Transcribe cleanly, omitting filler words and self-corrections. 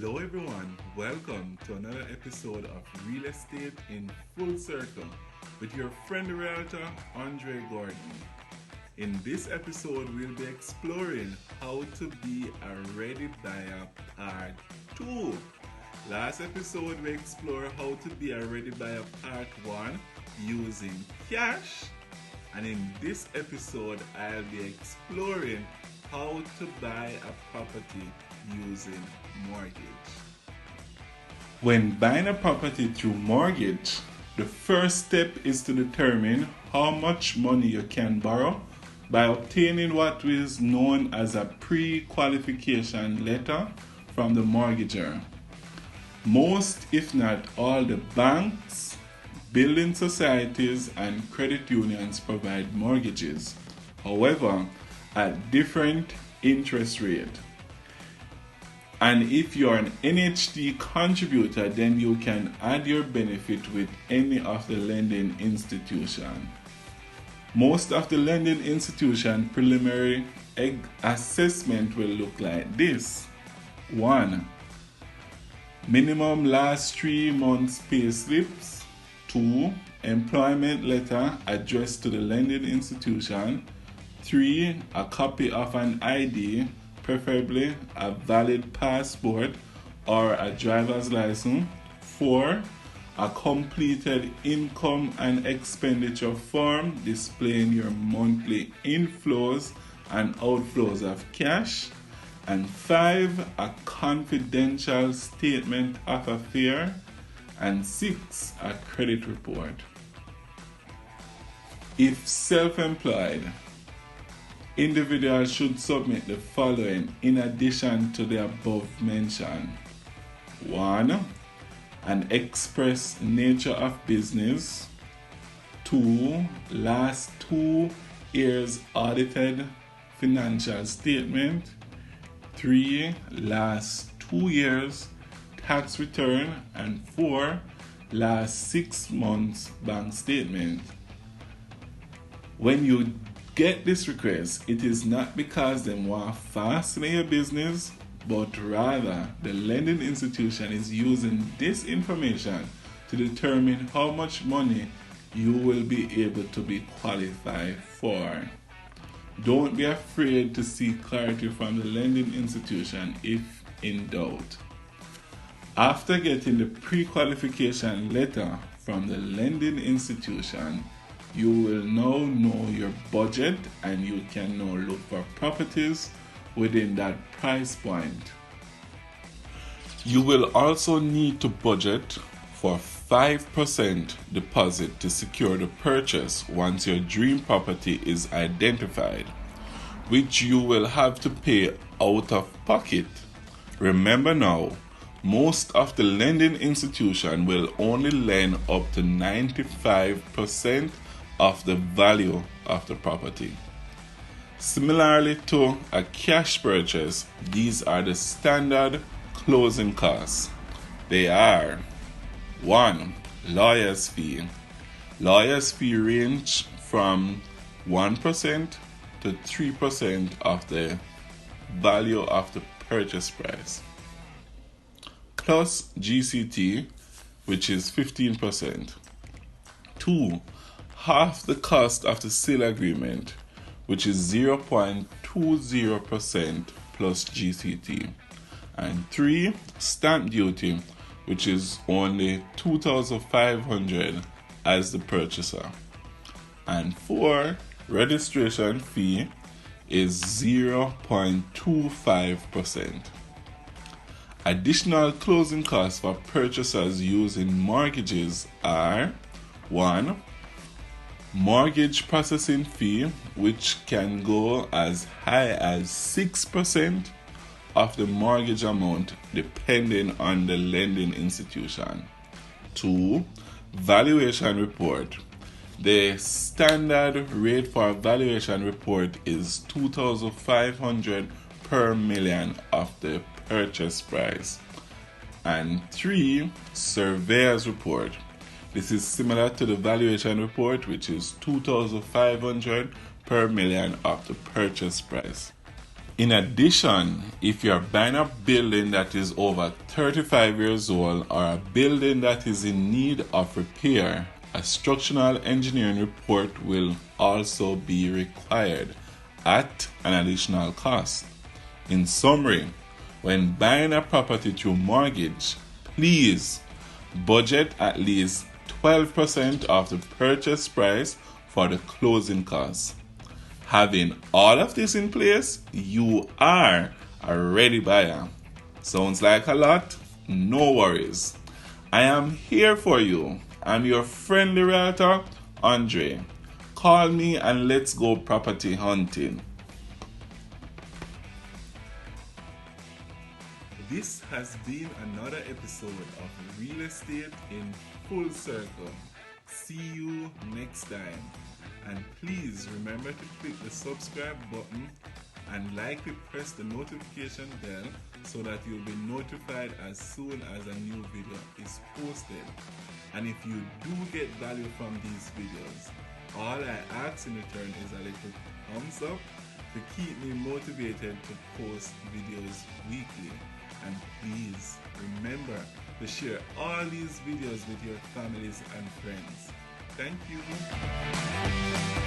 Hello, everyone. Welcome to another episode of Real Estate in Full Circle with your friend realtor, Andre Gordon. In this episode, we'll be exploring how to be a ready buyer part 2. Last episode, we explored how to be a ready buyer part 1 using cash. And in this episode, I'll be exploring how to buy a property using mortgage. When buying a property through mortgage, the first step is to determine how much money you can borrow by obtaining what is known as a pre-qualification letter from the mortgager. Most, if not all, the banks, building societies, and credit unions provide mortgages, however, at different interest rates. And if you're an NHD contributor, then you can add your benefit with any of the lending institution. Most of the lending institution preliminary assessment will look like this. 1. Minimum last 3 months pay slips. 2. Employment letter addressed to the lending institution. 3. A copy of an ID, preferably a valid passport or a driver's license. 4. A completed income and expenditure form displaying your monthly inflows and outflows of cash. And 5. A confidential statement of affairs. And 6. A credit report. If self-employed, individuals should submit the following in addition to the above mentioned. 1. An express nature of business. 2. Last 2 years audited financial statement. 3. Last 2 years tax return. And 4. Last 6 months bank statement. When you get this request, it is not because they want to fasten your business, but rather the lending institution is using this information to determine how much money you will be able to be qualified for. Don't be afraid to seek clarity from the lending institution if in doubt. After getting the pre-qualification letter from the lending institution, you will now know your budget and you can now look for properties within that price point. You will also need to budget for 5% deposit to secure the purchase once your dream property is identified, which you will have to pay out of pocket. Remember now, most of the lending institution will only lend up to 95% of the value of the property. Similarly to a cash purchase, these are the standard closing costs. They are 1. Lawyer's fee. Lawyer's fee range from 1% to 3% of the value of the purchase price, plus GCT, which is 15%. 2. Half the cost of the sale agreement, which is 0.20% plus GCT. And 3. Stamp duty, which is only $2,500 as the purchaser. And 4. Registration fee is 0.25%. Additional closing costs for purchasers using mortgages are 1. Mortgage processing fee, which can go as high as 6% of the mortgage amount depending on the lending institution. 2. Valuation report. The standard rate for a valuation report is $2,500 per million of the purchase price. And 3. Surveyor's report. This is similar to the valuation report, which is $2,500 per million of the purchase price. In addition, if you're buying a building that is over 35 years old or a building that is in need of repair, a structural engineering report will also be required at an additional cost. In summary, when buying a property through mortgage, please budget at least 12% of the purchase price for the closing costs. Having all of this in place, you are a ready buyer. Sounds like a lot? No worries. I am here for you. I'm your friendly realtor, Andre. Call me and let's go property hunting. This has been another episode of Real Estate in Full Circle. See you next time. And please remember to click the subscribe button and likely press the notification bell so that you'll be notified as soon as a new video is posted. And if you do get value from these videos, all I ask in return is a little thumbs up to keep me motivated to post videos weekly. And please remember to share all these videos with your families and friends. Thank you.